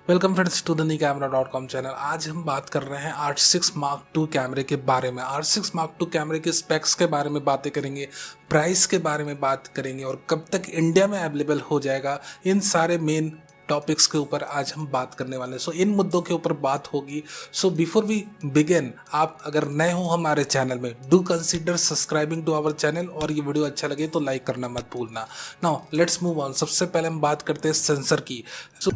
Welcome friends to the नीकैमरा.com channel. आज हम बात कर रहे हैं R6 Mark II कैमरे के बारे में। R6 Mark II कैमरे के स्पेक्स के बारे में बातें करेंगे, प्राइस के बारे में बात करेंगे और कब तक इंडिया में अवेलेबल हो जाएगा। इन सारे मेन टॉपिक्स के ऊपर आज हम बात करने वाले हैं। सो इन मुद्दों के ऊपर बात होगी। सो बिफोर वी बिगिन, आप अगर नए हो हमारे चैनल में, do consider subscribing to our channel और ये वीडियो अच्छा लगे तो लाइक करना मत भूलना। Now let's move on. सबसे पहले हम बात करते हैं सेंसर की। सो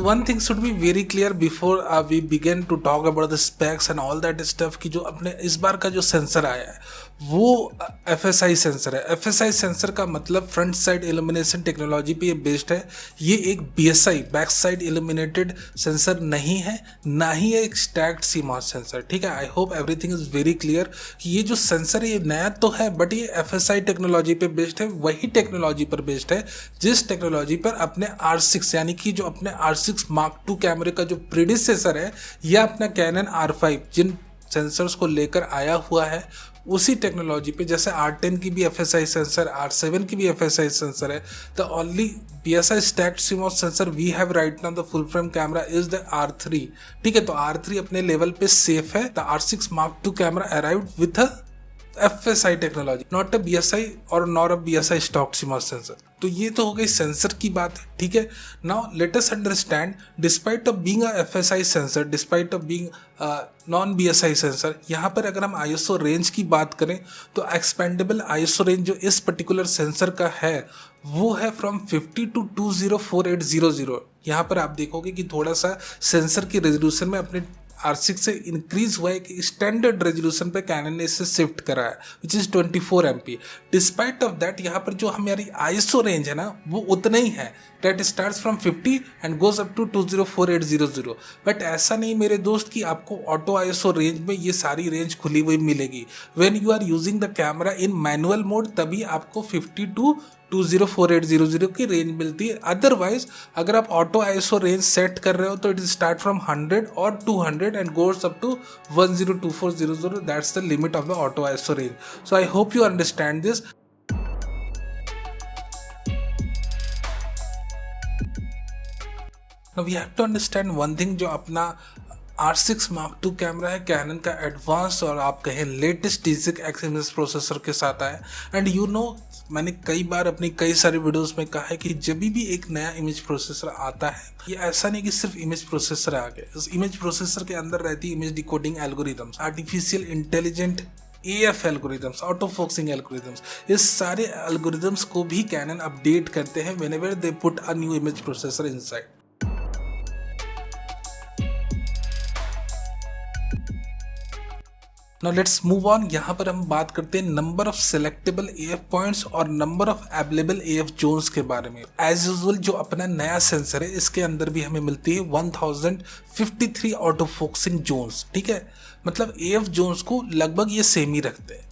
one thing should be very clear before we begin to talk about the specs and all that stuff कि जो अपने इस बार का जो सेंसर आया है वो FSI सेंसर है। FSI सेंसर का मतलब फ्रंट साइड इल्यूमिनेशन टेक्नोलॉजी पे ये बेस्ड है। ये एक BSI back side illuminated sensor नहीं है, ना ही एक स्टैक्ड CMOS सेंसर। ठीक है, I hope everything is very clear कि ये जो सेंसर है ये नया तो है बट ये FSI टेक्नोलॉजी पे बेस्ड है। वही टेक्नोलॉजी पर बेस्ड है जिस टेक्नोलॉजी पर अपने R6 यानी कि जो अपने R6 Mark II कैमरे का जो प्रीडिसेसर है या अपना कैनन R5 जिन सेंसर्स को लेकर आया हुआ है उसी टेक्नोलॉजी पे, जैसे R10 की भी FSI सेंसर, R7 की भी FSI सेंसर है। The only BSI stacked CMOS sensor we have right now the full frame camera is the R3। ठीक है, तो R3 अपने लेवल पे सेफ है। The R6 Mark II camera arrived with a FSI technology, not a BSI और not a BSI stock CMOS sensor. तो ये तो हो गई सेंसर की बात है। ठीक है, now let us understand, despite of being a FSI sensor, despite of being non BSI sensor, यहाँ पर अगर हम ISO रेंज की बात करें तो एक्सपेंडेबल ISO रेंज जो इस पर्टिकुलर सेंसर का है वो है फ्रॉम 50 to 204800। यहाँ पर आप देखोगे कि थोड़ा सा सेंसर की रेजोल्यूशन में अपने R6 से इंक्रीज हुआ है कि स्टैंडर्ड रेजोल्यूशन पे कैनन ने इसे शिफ्ट करा है which is 24 MP। Despite of that यहाँ पर जो हमारी ISO रेंज है ना वो उतना ही है, that starts from 50 and goes up to 204800। But ऐसा नहीं मेरे दोस्त कि आपको ऑटो ISO रेंज में ये सारी रेंज खुली हुई मिलेगी। When you are using the camera in manual mode तभी आपको 50 to 204800 की रेंज मिलती है। अदरवाइज अगर आप ऑटो ISO रेंज सेट कर रहे हो तो इट स्टार्ट फ्रॉम 100 और 200 and goes up to 102400। That's the limit of the auto ISO range. So I hope you understand this. Now we have to understand one thing, जो अपना R6 Mark II camera है cannon का advance और आप कहें latest T6X image processor के साथ आया। एंड यू नो, मैंने कई बार अपनी कई सारे वीडियोस में कहा है कि जब भी एक नया इमेज प्रोसेसर आता है, ये ऐसा नहीं कि सिर्फ इमेज प्रोसेसर आ गया। इस इमेज प्रोसेसर के अंदर रहती है image decoding algorithms, artificial intelligent AF algorithms, auto focusing algorithms. इस सारे एल्गोरिथम्स को भी कैनन अपडेट करते हैं whenever they put a new image processor inside. Now let's move on। यहाँ पर हम बात करते हैं number of selectable AF points और number of available AF zones के बारे में। एज यूजुअल जो अपना नया सेंसर है इसके अंदर भी हमें मिलती है 1053 ऑटो फोकसिंग जोन्स। ठीक है, मतलब AF जोन्स को लगभग ये सेम ही रखते हैं।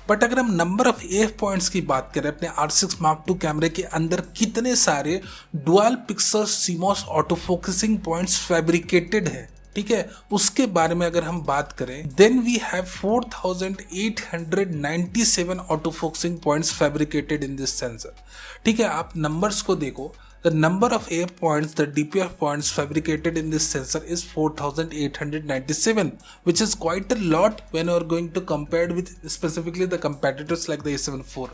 बट अगर हम नंबर ऑफ AF पॉइंट्स की बात करें, अपने R6 Mark II कैमरे के अंदर कितने सारे dual pixel CMOS auto focusing points fabricated है, ठीक है, उसके बारे में अगर हम बात करें, then we have 4897 auto focusing points fabricated in this sensor. ठीक है, आप नंबर्स को देखो। The number of AF points, the DPF points fabricated in this sensor is 4897, which is quite a lot when you are going to compare with specifically the competitors like the A7 IV।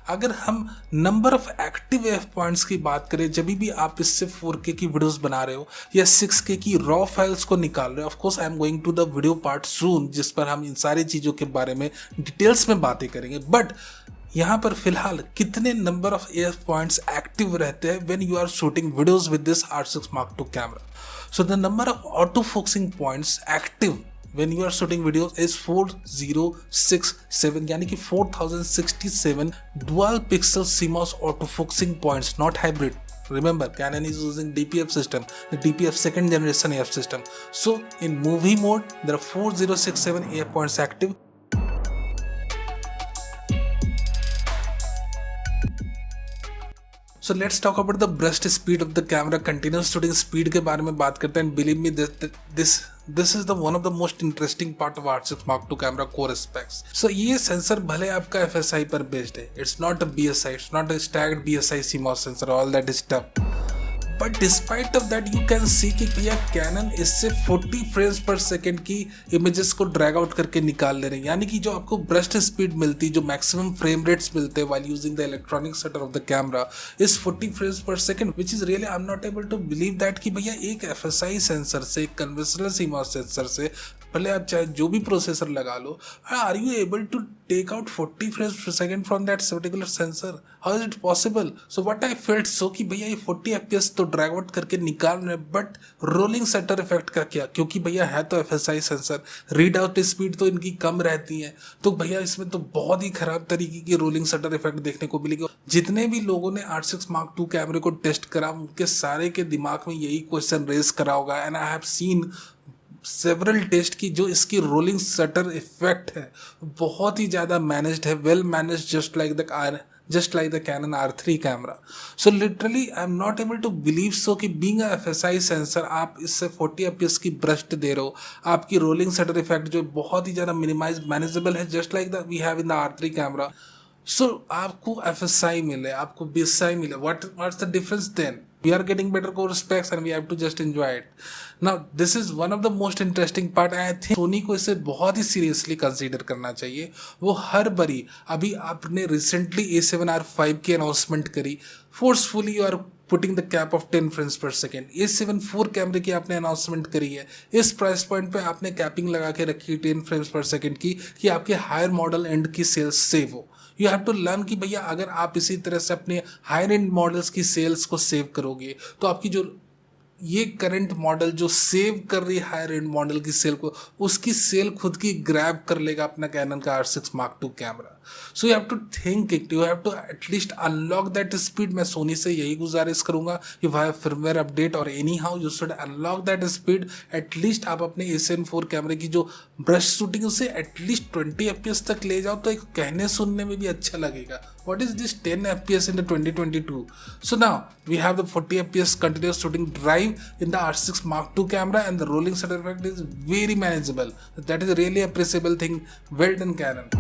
अगर हम number of active AF points की बात करें, जब भी आप इससे 4K की वीडियोस बना रहे हो या 6K की रॉ फाइल्स को निकाल रहे हो, of course I am going to the video part soon जिस पर हम इन सारी चीज़ों के बारे में डिटेल्स में बातें करेंगे। बट यहाँ पर फिलहाल कितने number of AF points active रहते हैं when you are shooting videos with this R6 Mark II camera. So the number of auto focusing points active when you are shooting videos is 4067, यानी कि 4067 dual pixel CMOS autofocusing points, not hybrid. Remember, Canon is using DPF system, the DPF second generation AF system. So in movie mode, there are 4067 AF points active. So let's talk about the burst speed of the camera. Continuous shooting speed के बारे में बात करते हैं। Believe me, this is the one of the most interesting part of R6 Mark II camera core specs. So ये sensor भले आपका FSI पर बेस्ड है, it's not a BSI, it's not a stacked BSI CMOS sensor, all that is tough, but despite of that you can see कि भैया cannon इससे 40 frames per second की images को ड्रैग आउट करके निकाल ले रहे हैं। यानी कि जो आपको ब्रस्ट स्पीड मिलती, जो मैक्सिमम फ्रेम रेट्स मिलते हैं while using the electronic shutter of the camera is 40 frames per second, which is really I am not able to believe that कि भैया एक FSI सेंसर से, एक कन्वेंशनल CMOS सेंसर से, भले आप चाहे जो भी प्रोसेसर लगा लो, are you able to take out 40 frames per second from that particular sensor? How is it possible? So what I felt so कि भैया ये 40 FPS तो ड्रैग आउट करके निकाल रहे हैं, बट रोलिंग शटर इफेक्ट का क्या? क्योंकि भैया है तो FSI sensor, read out speed तो इनकी कम रहती है, तो भैया इसमें तो बहुत ही खराब तरीके की रोलिंग शटर इफेक्ट देखने को मिलेगी। जितने भी लोगों ने R6 Mark II कैमरे को टेस्ट करा, उनके सारे के दिमाग में यही क्वेश्चन रेज करा होगा, and I have seen several test की जो इसकी रोलिंग शटर इफेक्ट है बहुत ही ज़्यादा मैनेज्ड है, well managed, just like the Canon R3 camera. So literally I am not able to believe so कि बीइंग अ FSI सेंसर आप इससे 40 FPS की ब्रस्ट दे रहे हो, आपकी रोलिंग शटर इफेक्ट जो बहुत ही ज़्यादा मिनिमाइज मैनेजेबल है, just like the we have in the R3 camera. So आपको FSI मिले, आपको BSI मिले, what's the difference then? We are getting better core specs and we have to just enjoy it. Now this is one of the most interesting part. I think Soni को इसे बहुत ही seriously consider करना चाहिए। वो हर बारी, अभी आपने रिसेंटली A7R5 की अनाउंसमेंट करी, forcefully you are putting the cap of 10 frames per second. A7 IV कैमरे की आपने अनाउंसमेंट करी है, इस प्राइस पॉइंट पे आपने कैपिंग लगा के रखी 10 फ्रेम्स पर सेकेंड की कि आपके हायर मॉडल एंड की सेल्स सेव हो। यू हैव टू लर्न कि भैया अगर आप इसी तरह से अपने हायर एंड मॉडल्स की सेल्स को सेव करोगे तो आपकी जो ये करंट मॉडल जो सेव कर रही है हायर एंड मॉडल की सेल को, उसकी सेल खुद की ग्रैब कर लेगा अपना कैनन का R6 Mark II camera. So you have to think it, you have to at least unlock that speed. मैं सोनी से यही गुजारिश करूंगा, यू हैव फर्मवेयर अपडेट और anyhow you should unlock that speed. At least आप अपने A7 IV कैमरे की जो ब्रश शूटिंग उसे एटलीस्ट 20 FPS तक ले जाओ, तो एक कहने सुनने में भी अच्छा लगेगा। What is this 10 FPS in the 2022? So now we have the 40 FPS continuous shooting drive in the R6 Mark II camera, and the rolling shutter effect is very manageable. That is a really appreciable thing. Well done, Canon.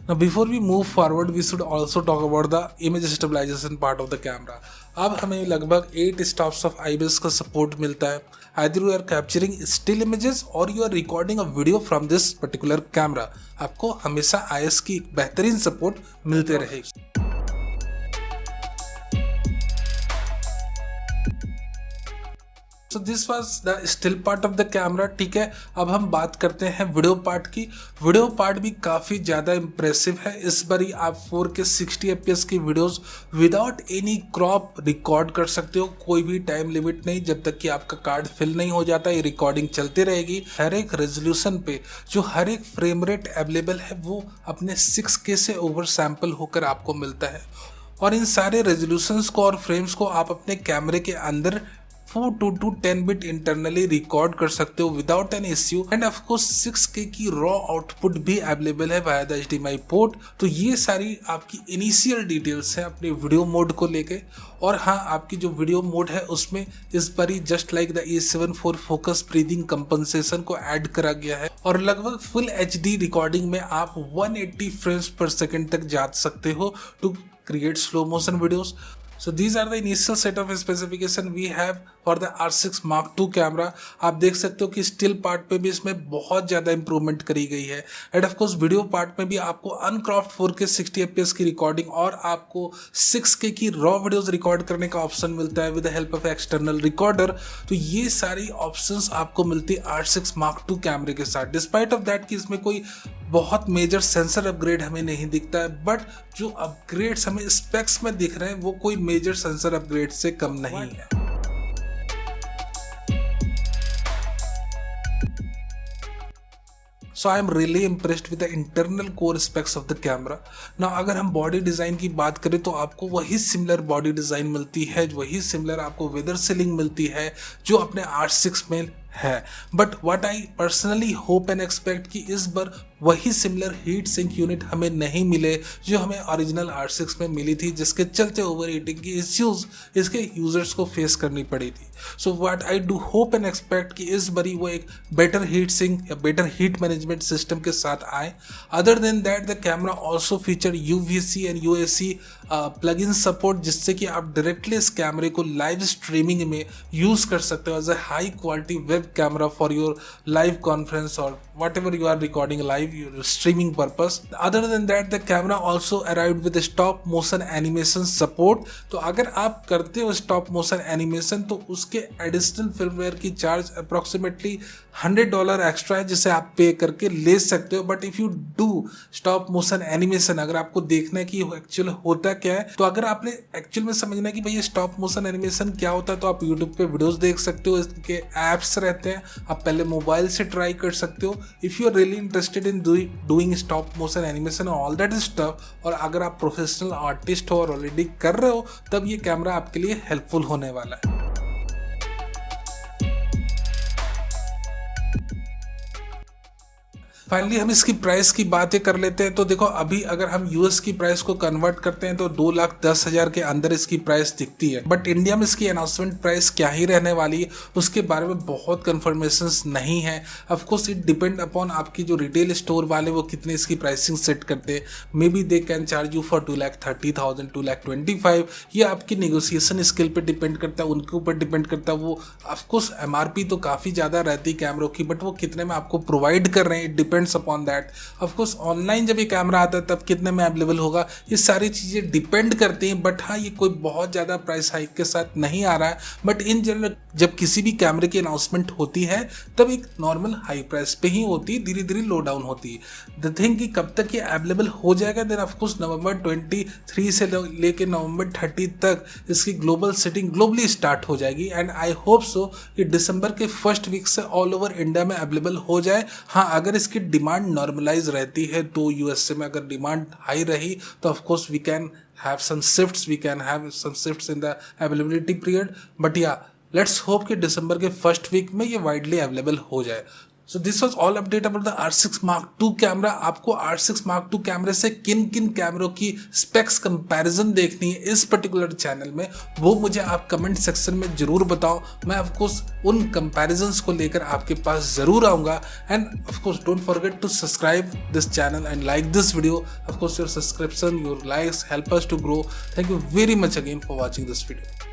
Now before we move forward, we should also talk about the image stabilization part of the camera. अब हमें लगभग 8 stops of IBIS का support मिलता है। Either you are capturing still images or you are recording a video from this particular camera, आपको हमेशा IS की बेहतरीन सपोर्ट मिलते रहेगी। So this was the still part of the camera. ठीक है, अब हम बात करते हैं वीडियो पार्ट की। वीडियो पार्ट भी काफ़ी ज़्यादा इम्प्रेसिव है। इस बारी आप 4K 60 FPS की videos without any crop record कर सकते हो। कोई भी टाइम लिमिट नहीं, जब तक कि आपका कार्ड फिल नहीं हो जाता, ये रिकॉर्डिंग चलती रहेगी। हर एक रेजोल्यूशन पे जो हर एक फ्रेम रेट अवेलेबल है वो अपने 6K से ओवर सैंपल होकर आपको मिलता है, और इन सारे रेजोल्यूशंस को और फ्रेम्स को आप अपने कैमरे के अंदर 4 to 10 बिट इंटरनली रिकॉर्ड कर सकते हो without an issue. End of course 6K की रॉ आउटपुट भी अवेलेबल है वाया द HDMI पोर्ट। तो ये सारी आपकी इनिशियल डिटेल्स हैं अपने वीडियो मोड को लेके। और हाँ, आपकी जो वीडियो मोड है उसमें इस बारी just like the A7 IV focus breathing compensation को ऐड करा गया है, और लगभग फुल HD रिकॉर्डिंग में आप 180 फ्रेम्स पर सेकेंड तक जा सकते हो to create slow motion videos. So these are the initial set of specification we have for the R6 Mark II camera. आप देख सकते हो कि स्टिल पार्ट पे भी इसमें बहुत ज़्यादा इंप्रूवमेंट करी गई है। End of course video part में भी आपको अनक्रॉप्ड 4K 60 FPS की रिकॉर्डिंग और आपको 6K की रॉ वीडियोस रिकॉर्ड करने का ऑप्शन मिलता है with the help of external recorder. तो ये सारी ऑप्शंस आपको मिलती है R6 Mark II कैमरे के साथ। डिस्पाइट ऑफ दैट कि इसमें कोई बहुत मेजर सेंसर अपग्रेड हमें नहीं दिखता है, बट जो अपग्रेड्स हमें स्पेक्स में दिख रहे हैं वो कोई मेजर सेंसर अपग्रेड से कम नहीं है। So I am really impressed with the internal core specs of the camera. ना अगर हम बॉडी डिज़ाइन की बात करें तो आपको वही सिमिलर बॉडी डिज़ाइन मिलती है, वही सिमिलर आपको वेदर सीलिंग मिलती है जो अपने R6 में है। But what I personally hope and expect कि इस बार वही सिमिलर हीट सिंक यूनिट हमें नहीं मिले जो हमें ओरिजिनल R6 में मिली थी, जिसके चलते ओवर हीटिंग की इश्यूज इसके यूजर्स को फेस करनी पड़ी थी। So what I do hope and expect कि इस बारी वो एक बेटर हीट सिंक या बेटर हीट मैनेजमेंट सिस्टम के साथ आए। Other than that the camera also feature UVC and UAC plug in support, जिससे कि आप डायरेक्टली इस कैमरे को लाइव स्ट्रीमिंग में यूज कर सकते हो as a high quality web camera for your live conference और whatever you are recording live your streaming purpose. Other than that the camera also arrived with stop motion animation support. तो अगर आप करते हो stop motion animation तो उसके additional firmware की charge approximately $100 extra है, जिसे आप पे करके ले सकते हो। But if you do stop motion animation, अगर आपको देखना है कि एक्चुअल होता क्या है, तो अगर आपने एक्चुअल में समझना है कि भाई ये स्टॉप मोशन एनिमेशन क्या होता है, तो आप यूट्यूब पे वीडियोस देख सकते हो, इसके ऐप्स रहते हैं, आप पहले मोबाइल से ट्राई कर सकते हो। If you are really interested in doing stop motion animation all that stuff, और अगर आप प्रोफेशनल आर्टिस्ट हो और ऑलरेडी कर रहे हो, तब ये कैमरा आपके लिए हेल्पफुल होने वाला है। फाइनली हम इसकी प्राइस की बातें कर लेते हैं। तो देखो, अभी अगर हम यूएस की प्राइस को कन्वर्ट करते हैं तो 2,10,000 के अंदर इसकी प्राइस दिखती है। बट इंडिया में इसकी अनाउंसमेंट प्राइस क्या ही रहने वाली है उसके बारे में बहुत कंफर्मेशंस नहीं है। Of course it depend upon आपकी जो रिटेल स्टोर वाले वो कितने इसकी प्राइसिंग सेट करते हैं। May be they can charge you for 2,30,000, 2,25,000। ये आपकी नेगोशिएशन स्किल पे डिपेंड करता है, उनके ऊपर डिपेंड करता है। वो ऑफकोर्स MRP तो काफ़ी ज़्यादा रहती है कैमरों की, बट वो कितने में आपको प्रोवाइड कर रहे हैं, it depends upon that. Of course online जब ये कैमरा आता है तब कितने में अवेलेबल होगा, ये सारी चीज़ें डिपेंड करती हैं। बट हाँ, ये कोई बहुत ज़्यादा प्राइस हाइक के साथ नहीं आ रहा है। बट इन जनरल जब किसी भी कैमरे की अनाउंसमेंट होती है तब एक नॉर्मल हाई प्राइस पे ही होती है, धीरे धीरे लो डाउन होती है। द थिंग कि कब तक ये अवेलेबल हो जाएगा, देन ऑफकोर्स नवंबर 23 से लेके नवंबर 30 तक इसकी ग्लोबल सेटिंग ग्लोबली स्टार्ट हो जाएगी। एंड आई होप सो कि दिसंबर के फर्स्ट वीक से ऑल ओवर इंडिया में अवेलेबल हो जाए। हाँ, अगर इसकी डिमांड नॉर्मलाइज रहती है तो यूएसए में अगर डिमांड हाई रही तो of course we can have some shifts in the availability period, but yeah, let's hope कि दिसंबर के फर्स्ट वीक में ये वाइडली अवेलेबल हो जाए। So this was all update about the R6 Mark II camera. आपको R6 Mark II कैमरे से किन किन कैमरों की स्पेक्स कंपैरिजन देखनी है इस पर्टिकुलर चैनल में, वो मुझे आप कमेंट सेक्शन में जरूर बताओ। मैं ऑफकोर्स उन कंपैरिजन्स को लेकर आपके पास जरूर आऊँगा। And of course don't forget to subscribe this channel and like this video. Of course your subscription, your likes help us to grow. Thank you very much again for watching this video.